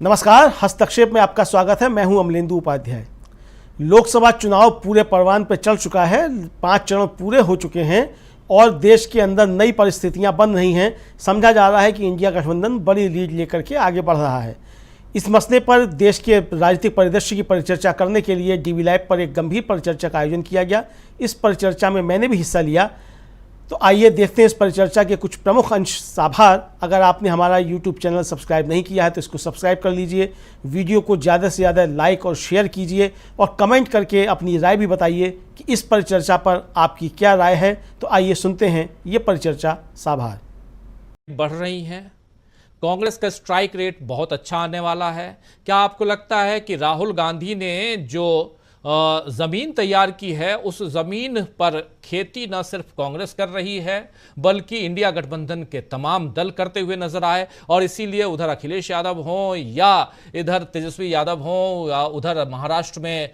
नमस्कार, हस्तक्षेप में आपका स्वागत है। मैं हूं अमलेंदु उपाध्याय। लोकसभा चुनाव पूरे परवान पर चल चुका है। 5 चरण पूरे हो चुके हैं और देश के अंदर नई परिस्थितियां बन रही हैं। समझा जा रहा है कि इंडिया गठबंधन बड़ी लीड लेकर के आगे बढ़ रहा है। इस मसले पर देश के राजनीतिक परिदृश्य की परिचर्चा करने के लिए डीवी लाइव पर एक गंभीर परिचर्चा का आयोजन किया गया। इस परिचर्चा में मैंने भी हिस्सा लिया। तो आइए देखते हैं इस परिचर्चा के कुछ प्रमुख अंश। साभार, अगर आपने हमारा यूट्यूब चैनल सब्सक्राइब नहीं किया है तो इसको सब्सक्राइब कर लीजिए। वीडियो को ज़्यादा से ज़्यादा लाइक और शेयर कीजिए और कमेंट करके अपनी राय भी बताइए कि इस परिचर्चा पर आपकी क्या राय है। तो आइए सुनते हैं ये परिचर्चा। साभार। बढ़ रही हैं। कांग्रेस का स्ट्राइक रेट बहुत अच्छा आने वाला है। क्या आपको लगता है कि राहुल गांधी ने जो जमीन तैयार की है उस जमीन पर खेती न सिर्फ कांग्रेस कर रही है बल्कि इंडिया गठबंधन के तमाम दल करते हुए नजर आए, और इसीलिए उधर अखिलेश यादव हों या इधर तेजस्वी यादव हों या उधर महाराष्ट्र में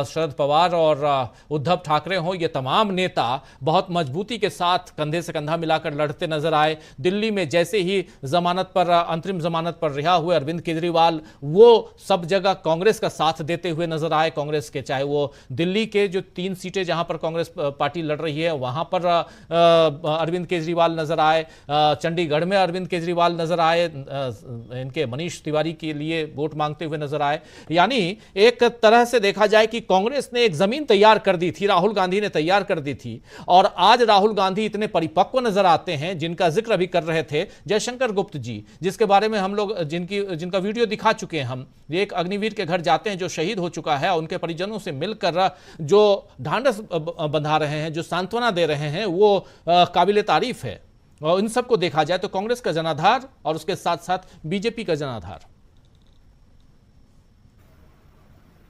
शरद पवार और उद्धव ठाकरे हों, ये तमाम नेता बहुत मजबूती के साथ कंधे से कंधा मिलाकर लड़ते नजर आए। दिल्ली में जैसे ही जमानत पर अंतरिम जमानत पर रिहा हुए अरविंद केजरीवाल, वो सब जगह कांग्रेस का साथ देते हुए नजर आए। कांग्रेस के चाहे वो दिल्ली के जो 3 सीटें जहां पर कांग्रेस पार्टी लड़ रही है वहां पर अरविंद केजरीवाल नजर आए, चंडीगढ़ में अरविंद केजरीवाल नजर आए, इनके मनीष तिवारी के लिए वोट मांगते हुए नजर आए। यानी एक तरह से देखा जाए कि कांग्रेस ने एक जमीन तैयार कर दी थी, राहुल गांधी ने तैयार कर दी थी, और आज राहुल गांधी इतने परिपक्व नजर आते हैं, जिनका जिक्र अभी कर रहे थे जयशंकर गुप्त जी, जिसके बारे में हम लोग जिनका वीडियो दिखा चुके हैं। हम एक अग्निवीर के घर जाते हैं जो शहीद हो चुका है, उनके परिजनों से मिलकर जो ढांढस बंधा रहे हैं, जो सांत्वना दे रहे हैं, वो काबिले तारीफ है। और इन सबको देखा जाए तो कांग्रेस का जनाधार और उसके साथ साथ बीजेपी का जनाधार।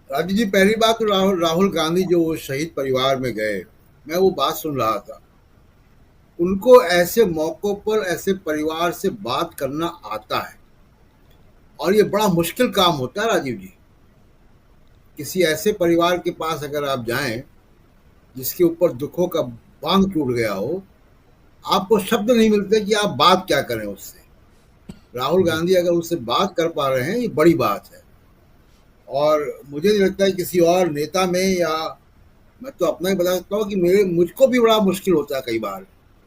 राजू जी, पहली बात तो राहुल गांधी जो शहीद परिवार में गए, मैं वो बात सुन रहा था। उनको ऐसे मौकों पर ऐसे परिवार से बात करना आता है, और ये बड़ा मुश्किल काम होता है राजीव जी। किसी ऐसे परिवार के पास अगर आप जाएं जिसके ऊपर दुखों का बांध टूट गया हो, आपको शब्द नहीं मिलते कि आप बात क्या करें उससे। राहुल गांधी अगर उससे बात कर पा रहे हैं, ये बड़ी बात है। और मुझे नहीं लगता है किसी और नेता में, या मैं तो अपना ही बता सकता हूँ कि मुझको भी बड़ा मुश्किल होता है कई बार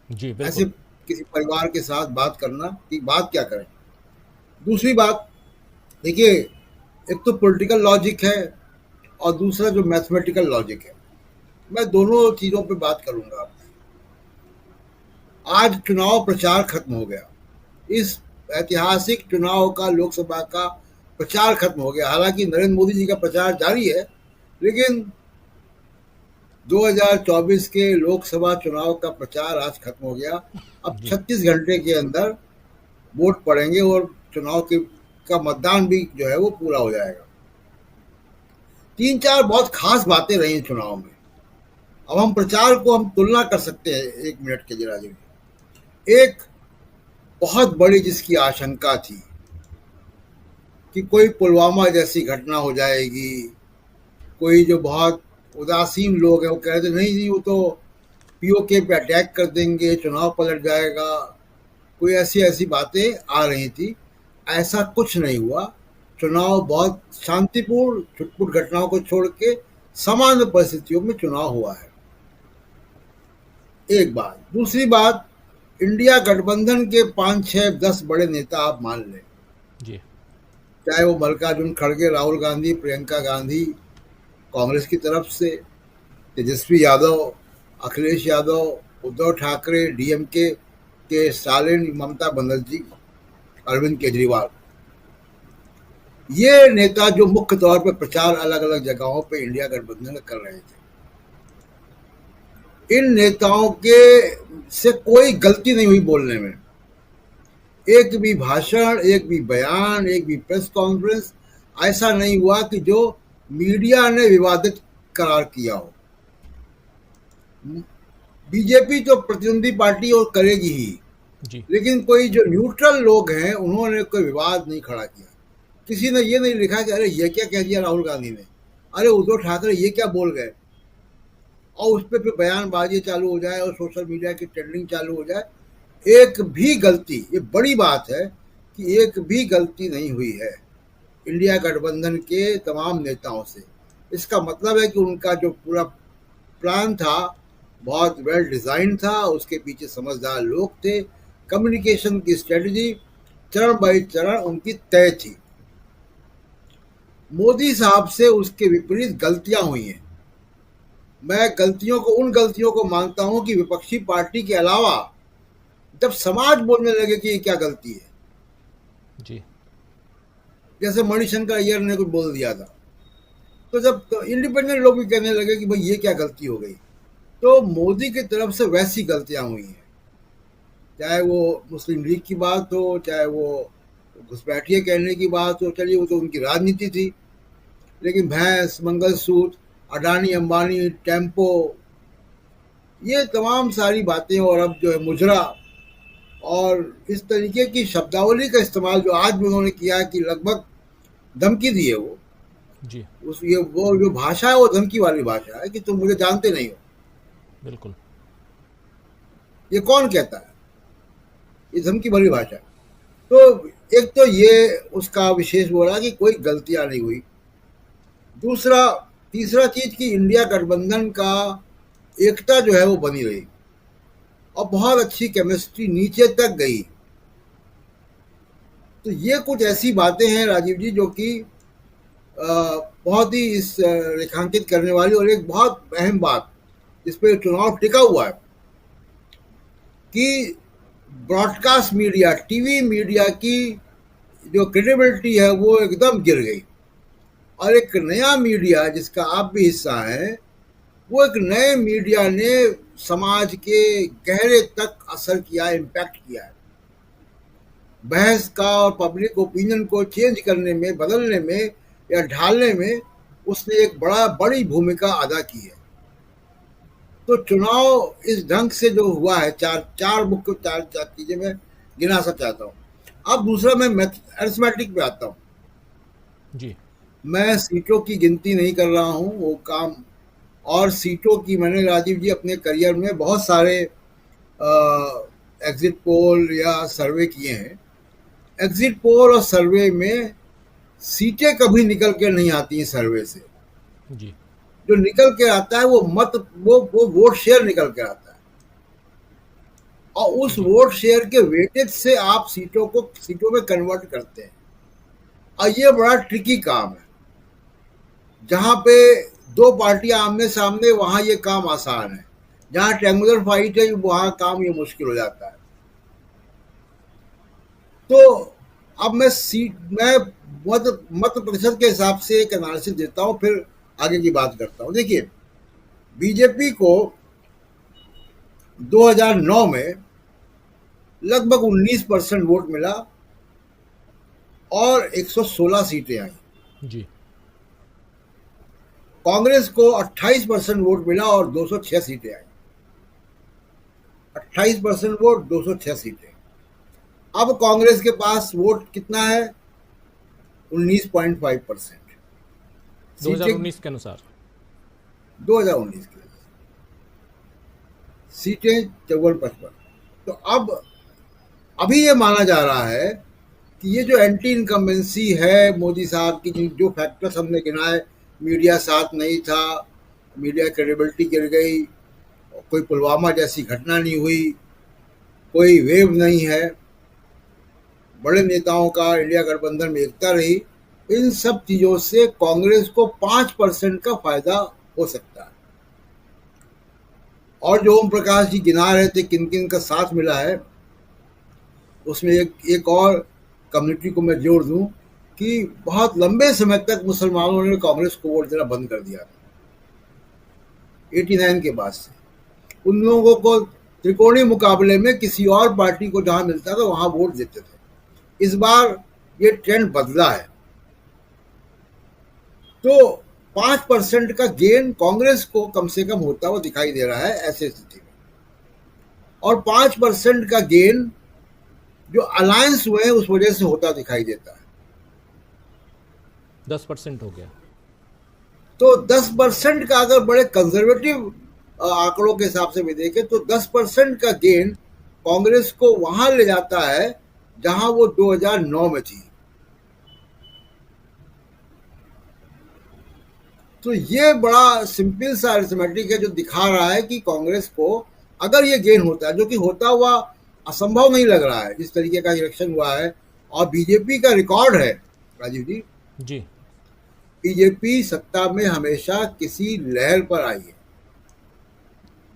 जी, ऐसे किसी परिवार के साथ बात करना कि बात क्या करें। दूसरी बात देखिए, एक तो पॉलिटिकल लॉजिक है और दूसरा जो मैथमेटिकल लॉजिक है। मैं दोनों चीजों पे बात करूंगा। आज चुनाव प्रचार खत्म हो गया। इस ऐतिहासिक चुनाव का, लोकसभा का प्रचार खत्म हो गया। हालांकि नरेंद्र मोदी जी का प्रचार जारी है, लेकिन 2024 के लोकसभा चुनाव का प्रचार आज खत्म हो गया। अब 36 घंटे के अंदर वोट पड़ेंगे और चुनाव का मतदान भी जो है वो पूरा हो जाएगा। 3-4 बहुत खास बातें रही चुनाव में। अब हम प्रचार को हम तुलना कर सकते हैं 1 मिनट के लिए राजीव। एक बहुत बड़ी जिसकी आशंका थी कि कोई पुलवामा जैसी घटना हो जाएगी, कोई जो बहुत उदासीन लोग हैं वो कह रहे थे नहीं जी वो तो पीओके पे अटैक कर देंगे, चुनाव पलट जाएगा, कोई ऐसी बातें आ रही थी। ऐसा कुछ नहीं हुआ। चुनाव बहुत शांतिपूर्ण, छुटपुट घटनाओं को छोड़ के सामान्य परिस्थितियों में चुनाव हुआ है। एक बात। दूसरी बात, इंडिया गठबंधन के 5, 6, 10 बड़े नेता आप मान लें जी, चाहे वो मल्लिकार्जुन खड़गे, राहुल गांधी, प्रियंका गांधी कांग्रेस की तरफ से, तेजस्वी यादव, अखिलेश यादव, उद्धव ठाकरे, डीएमके के स्टालिन, ममता बनर्जी, अरविंद केजरीवाल, ये नेता जो मुख्य तौर पर प्रचार अलग अलग जगहों पे इंडिया गठबंधन का कर रहे थे, इन नेताओं के से कोई गलती नहीं हुई बोलने में। एक भी भाषण, एक भी बयान, एक भी प्रेस कॉन्फ्रेंस ऐसा नहीं हुआ कि जो मीडिया ने विवादित करार किया हो। बीजेपी तो प्रतिद्वंदी पार्टी और करेगी ही जी। लेकिन कोई जो न्यूट्रल लोग हैं उन्होंने कोई विवाद नहीं खड़ा किया। किसी ने ये नहीं लिखा कि अरे ये क्या कह दिया राहुल गांधी ने, अरे उद्धव ठाकरे ये क्या बोल गए, और उस पर फिर बयानबाजी चालू हो जाए और सोशल मीडिया की ट्रेंडिंग चालू हो जाए। एक भी गलती, ये बड़ी बात है कि एक भी गलती नहीं हुई है। इंडिया गठबंधन के तमाम नेताओं से। इसका मतलब है कि उनका जो पूरा प्लान था बहुत वेल डिजाइन था, उसके पीछे समझदार लोग थे, कम्युनिकेशन की स्ट्रेटजी चरण बाई चरण उनकी तय थी। मोदी साहब से उसके विपरीत गलतियां हुई हैं। मैं उन गलतियों को मानता हूं कि विपक्षी पार्टी के अलावा जब समाज बोलने लगे कि ये क्या गलती है, जी जैसे मणिशंकर अय्यर ने कुछ बोल दिया था, तो जब इंडिपेंडेंट लोग भी कहने लगे कि भाई ये क्या गलती हो गई, तो मोदी की तरफ से वैसी गलतियां हुई हैं। चाहे वो मुस्लिम लीग की बात हो, चाहे वो घुसपैठिए कहने की बात हो, चलिए वो तो उनकी राजनीति थी, लेकिन भैंस, मंगलसूत्र, अडानी अंबानी, टेम्पो, ये तमाम सारी बातें, और अब जो है मुजरा, और इस तरीके की शब्दावली का इस्तेमाल जो आज भी उन्होंने किया कि लगभग धमकी दी है वो, जी वो जो भाषा है वो धमकी वाली भाषा है कि तुम मुझे जानते नहीं हो। बिल्कुल। ये कौन कहता है? ये धमकी भरी भाषा है। तो एक तो ये उसका विशेष बोला कि कोई गलतियां नहीं हुई। तीसरा चीज कि इंडिया गठबंधन का एकता जो है वो बनी रही और बहुत अच्छी केमिस्ट्री नीचे तक गई। तो ये कुछ ऐसी बातें हैं राजीव जी जो कि बहुत ही इस रेखांकित करने वाली, और एक बहुत अहम बात इस पर चुनाव टिका हुआ है कि ब्रॉडकास्ट मीडिया, टीवी मीडिया की जो क्रेडिबिलिटी है वो एकदम गिर गई, और एक नया मीडिया जिसका आप भी हिस्सा हैं, वो एक नए मीडिया ने समाज के गहरे तक असर किया, इम्पैक्ट किया है। बहस का और पब्लिक ओपिनियन को चेंज करने में, बदलने में या ढालने में उसने एक बड़ी भूमिका अदा की है। तो चुनाव इस ढंग से जो हुआ है, चार मुख्य चार चीजें मैं गिना सा चाहता हूँ। अब दूसरा मैं अरिथमेटिक पे आता हूँ। जी मैं सीटों की गिनती नहीं कर रहा हूँ, वो काम, और सीटों की मैंने राजीव जी अपने करियर में बहुत सारे एग्जिट पोल या सर्वे किए हैं। एग्जिट पोल और सर्वे में सीटें कभी निकल के नहीं आती हैं सर्वे से। जी जो निकल के आता है वो वोट शेयर निकल के आता है, और उस वोट शेयर के वेटेज से आप सीटों में कन्वर्ट करते हैं। और ये बड़ा ट्रिकी काम है। जहां पे दो पार्टियां आमने सामने, वहां ये काम आसान है। जहां ट्रायंगुलर फाइट है वहां काम ये मुश्किल हो जाता है। तो अब मैं मत प्रतिशत के हिसाब से एक एनालिसिस देता हूं, फिर आगे की बात करता हूं। देखिए, बीजेपी को 2009 में लगभग 19% वोट मिला और 116 सीटें आई। जी कांग्रेस को 28% वोट मिला और 206 सीटें आई। 28% वोट, 206 सीटें। अब कांग्रेस के पास वोट कितना है? 19.5%। 2019 के अनुसार 2019 के सीटें 54-55। तो अभी ये माना जा रहा है कि ये जो एंटी इनकम्बेंसी है मोदी साहब की, जो फैक्टर्स हमने गिनाए, मीडिया साथ नहीं था, मीडिया क्रेडिबिलिटी गिर गई, कोई पुलवामा जैसी घटना नहीं हुई, कोई वेव नहीं है, बड़े नेताओं का इंडिया गठबंधन में एकता रही, इन सब चीजों से कांग्रेस को 5% का फायदा हो सकता है। और जो ओम प्रकाश जी गिना रहे थे किन किन का साथ मिला है, उसमें एक और कम्युनिटी को मैं जोड़ दूं कि बहुत लंबे समय तक मुसलमानों ने कांग्रेस को वोट देना बंद कर दिया था। 89 के बाद से उन लोगों को त्रिकोणीय मुकाबले में किसी और पार्टी को जहां मिलता था वहां वोट देते थे। इस बार ये ट्रेंड बदला है। तो 5% का गेन कांग्रेस को कम से कम होता हुआ दिखाई दे रहा है ऐसे स्थिति में, और 5% का गेन जो अलायंस हुए हैं उस वजह से होता दिखाई देता है। 10% हो गया। तो 10% का अगर बड़े कंजर्वेटिव आंकड़ों के हिसाब से भी देखें तो 10% का गेन कांग्रेस को वहां ले जाता है जहां वो 2009 में थी। तो ये बड़ा सिंपल सा अरिथमेटिक है जो दिखा रहा है कि कांग्रेस को अगर ये गेन होता है, जो कि होता हुआ असंभव नहीं लग रहा है जिस तरीके का इलेक्शन हुआ है, और बीजेपी का रिकॉर्ड है राजीव जी, जी बीजेपी सत्ता में हमेशा किसी लहर पर आई है,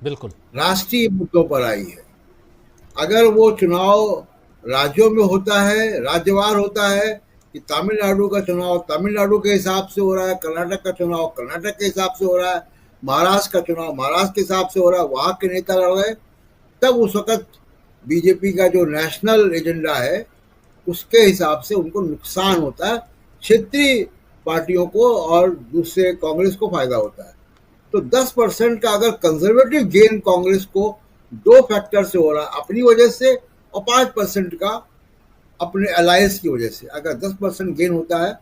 बिल्कुल। राष्ट्रीय मुद्दों पर आई है। अगर वो चुनाव राज्यों में होता है, राज्यवार होता है, कि तमिलनाडु का चुनाव तमिलनाडु के हिसाब से हो रहा है, कर्नाटक का चुनाव कर्नाटक के हिसाब से हो रहा है, महाराष्ट्र का चुनाव महाराष्ट्र के हिसाब से हो रहा है, वहां के नेता लड़ रहे, तब उस वक्त बीजेपी का जो नेशनल एजेंडा है उसके हिसाब से उनको नुकसान होता है, क्षेत्रीय पार्टियों को और दूसरे कांग्रेस को फायदा होता है। तो 10% का अगर कंजर्वेटिव गेन कांग्रेस को दो फैक्टर से हो रहा है, अपनी वजह से, और 5% का अपने अलायंस की वजह से, अगर 10% गेन होता है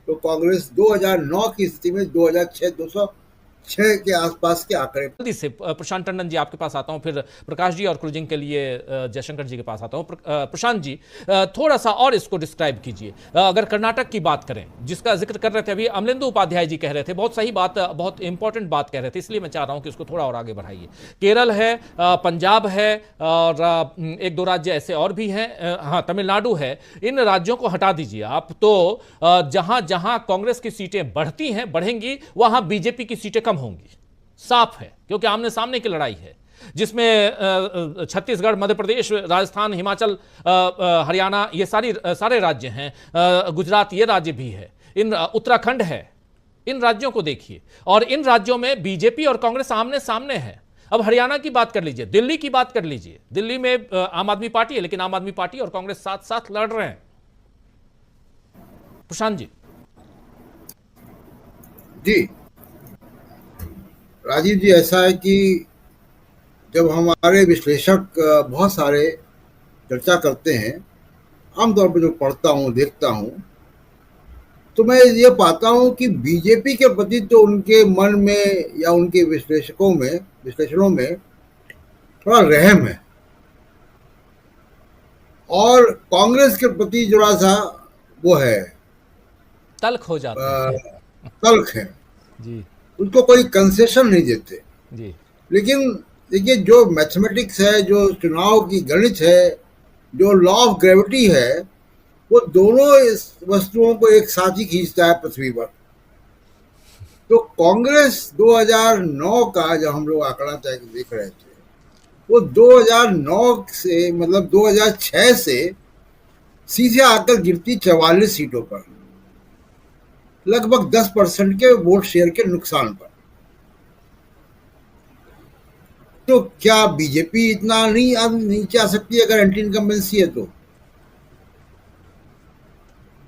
तो कांग्रेस 2009 की स्थिति में 2006 206 के आसपास के आंकड़े। जल्दी से प्रशांत टंडन जी आपके पास आता हूं, फिर प्रकाश जी और क्लोजिंग के लिए जयशंकर जी के पास आता हूं। प्रशांत जी थोड़ा सा और इसको डिस्क्राइब कीजिए। अगर कर्नाटक की बात करें, जिसका जिक्र कर रहे थे अभी अमलेंदु उपाध्याय जी कह रहे थे, बहुत सही बात, बहुत इंपॉर्टेंट बात कह रहे थे, इसलिए मैं चाह रहा हूं कि उसको थोड़ा और आगे बढ़ाइए। केरल है, पंजाब है, और एक दो राज्य ऐसे और भी हैं, हाँ तमिलनाडु है, इन राज्यों को हटा दीजिए आप, तो जहां जहां कांग्रेस की सीटें बढ़ती हैं, बढ़ेंगी, वहां बीजेपी की सीटें कम होंगी, साफ है, क्योंकि आमने सामने की लड़ाई है, जिसमें छत्तीसगढ़, मध्य प्रदेश, राजस्थान, हिमाचल, हरियाणा, ये सारे राज्य हैं, गुजरात ये राज्य भी है, इन उत्तराखंड है, इन राज्यों को देखिए, और इन राज्यों में बीजेपी और कांग्रेस आमने सामने है। अब हरियाणा की बात कर लीजिए, दिल्ली की बात कर लीजिए, दिल्ली में आम आदमी पार्टी है, लेकिन आम आदमी पार्टी और कांग्रेस साथ साथ लड़ रहे हैं। प्रशांत जी। जी राजीव जी, ऐसा है कि जब हमारे विश्लेषक बहुत सारे चर्चा करते हैं, आमतौर पर जो पढ़ता हूँ देखता हूँ, तो मैं ये पाता हूँ कि बीजेपी के प्रति तो उनके मन में या उनके विश्लेषणों में थोड़ा रहम है, और कांग्रेस के प्रति थोड़ा सा वो है, तल्ख हो जाते हैं। तल्ख है जी, उनको कोई कंसेशन नहीं देते। जी, लेकिन देखिए, जो मैथमेटिक्स है, जो चुनाव की गणित है, जो लॉ ऑफ ग्रेविटी है, वो दोनों इस वस्तुओं को एक साथ ही खींचता है पृथ्वी पर। तो कांग्रेस 2009 का जब हम लोग आंकड़ा तय देख रहे थे, वो 2009 से मतलब 2006 से सीधे आकर गिरती 44 सीटों पर, लगभग 10% के वोट शेयर के नुकसान पर। तो क्या बीजेपी इतना नहीं नीचे आ सकती अगर एंटी इनकम्बेंसी है? तो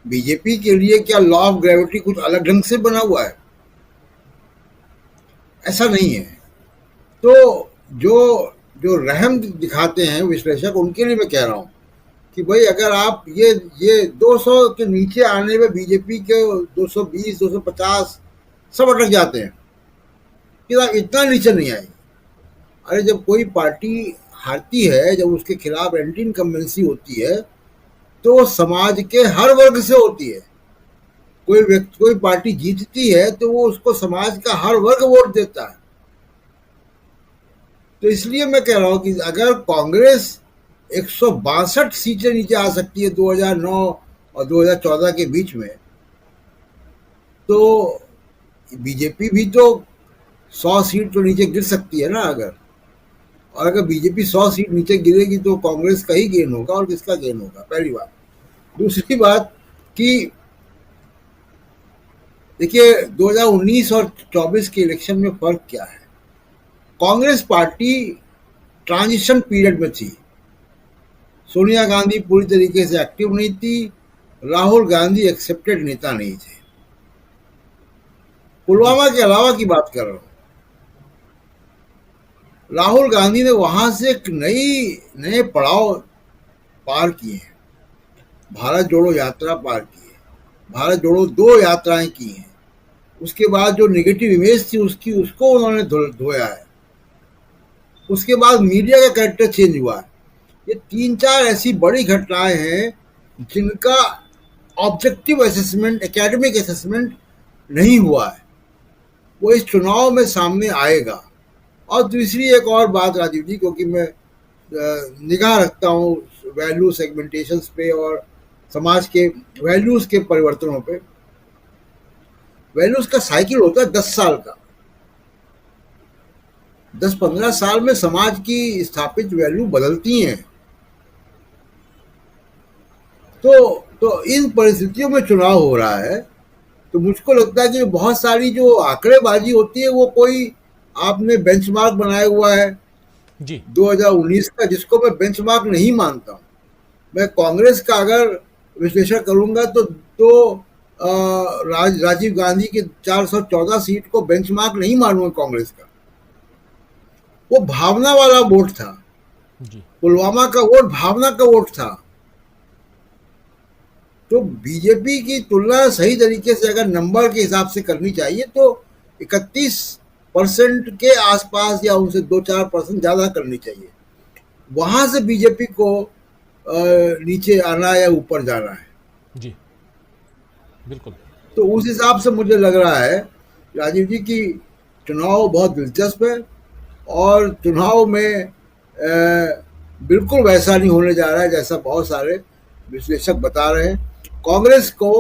बीजेपी के लिए क्या लॉ ऑफ ग्रेविटी कुछ अलग ढंग से बना हुआ है? ऐसा नहीं है। तो जो जो रहम दिखाते हैं विश्लेषक, उनके लिए मैं कह रहा हूं कि भाई, अगर आप ये 200 के नीचे आने में बीजेपी के 220 250 सब अटक जाते हैं कि इतना नीचे नहीं आएगी। अरे, जब कोई पार्टी हारती है, जब उसके खिलाफ एंटी इनकम्बेंसी होती है, तो वो समाज के हर वर्ग से होती है। कोई पार्टी जीतती है तो वो उसको समाज का हर वर्ग वोट देता है। तो इसलिए मैं कह रहा हूं कि अगर कांग्रेस 162 सीटें नीचे आ सकती है 2009 और 2014 के बीच में, तो बीजेपी भी तो 100 सीट तो नीचे गिर सकती है ना। और अगर बीजेपी 100 सीट नीचे गिरेगी तो कांग्रेस का ही गेन होगा, और किसका गेन होगा? पहली बात। दूसरी बात कि देखिए, 2019 और 24 के इलेक्शन में फर्क क्या है? कांग्रेस पार्टी ट्रांजिशन पीरियड में थी। सोनिया गांधी पूरी तरीके से एक्टिव नहीं थी, राहुल गांधी एक्सेप्टेड नेता नहीं थे। पुलवामा के अलावा की बात कर रहा हूं। राहुल गांधी ने वहां से एक नए पड़ाव पार किए हैं। भारत जोड़ो यात्रा पार की है, भारत जोड़ो 2 यात्राएं की हैं। उसके बाद जो नेगेटिव इमेज थी उसको उन्होंने धोया है। उसके बाद मीडिया का कैरेक्टर चेंज हुआ है। ये 3-4 ऐसी बड़ी घटनाएं हैं जिनका ऑब्जेक्टिव असेसमेंट, एकेडमिक असेसमेंट नहीं हुआ है। वो इस चुनाव में सामने आएगा। और दूसरी एक और बात राजीव जी, क्योंकि मैं निगाह रखता हूँ वैल्यू सेगमेंटेशंस पे और समाज के वैल्यूज के परिवर्तनों पे। वैल्यूज का साइकिल होता है 10 साल का। 10-15 साल में समाज की स्थापित वैल्यू बदलती हैं। तो इन परिस्थितियों में चुनाव हो रहा है, तो मुझको लगता है कि बहुत सारी जो आंकड़ेबाजी होती है वो कोई आपने बेंचमार्क बनाया हुआ है जी 2019 का, जिसको मैं बेंचमार्क नहीं मानता हूँ। मैं कांग्रेस का अगर विश्लेषण करूंगा तो राजीव गांधी की 414 सीट को बेंचमार्क नहीं मानूंगा कांग्रेस का। वो भावना वाला वोट था। जी पुलवामा का वोट भावना का वोट था। तो बीजेपी की तुलना सही तरीके से अगर नंबर के हिसाब से करनी चाहिए तो 31% के आसपास या उनसे 2-4% ज्यादा करनी चाहिए। वहां से बीजेपी को नीचे आना या ऊपर जाना है। जी बिल्कुल। तो उस हिसाब से मुझे लग रहा है राजीव जी की चुनाव बहुत दिलचस्प है, और चुनाव में बिल्कुल वैसा नहीं होने जा रहा है जैसा बहुत सारे विश्लेषक बता रहे हैं। कांग्रेस को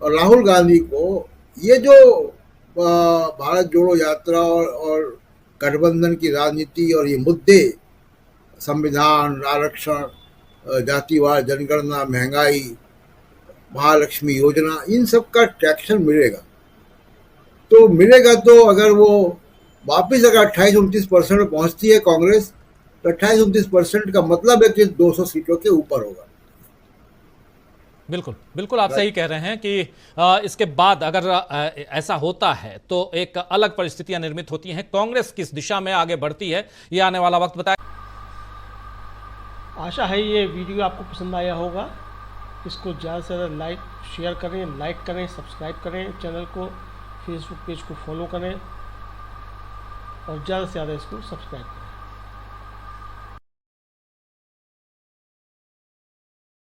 और राहुल गांधी को ये जो भारत जोड़ो यात्रा और गठबंधन की राजनीति और ये मुद्दे, संविधान, आरक्षण, जातिवाद जनगणना, महंगाई, महालक्ष्मी योजना, इन सब का ट्रैक्शन मिलेगा। तो मिलेगा तो अगर वो वापिस अगर 28-29% में पहुंचती है कांग्रेस, तो 28-29% का मतलब है कि 200 सीटों के ऊपर होगा। बिल्कुल बिल्कुल, आप सही कह रहे हैं कि इसके बाद अगर ऐसा होता है तो एक अलग परिस्थितियां निर्मित होती हैं। कांग्रेस किस दिशा में आगे बढ़ती है ये आने वाला वक्त बताए। आशा है ये वीडियो आपको पसंद आया होगा। इसको ज़्यादा से ज़्यादा शेयर करें, लाइक करें, सब्सक्राइब करें चैनल को, फेसबुक पेज को फॉलो करें और ज़्यादा से ज़्यादा इसको सब्सक्राइब करें।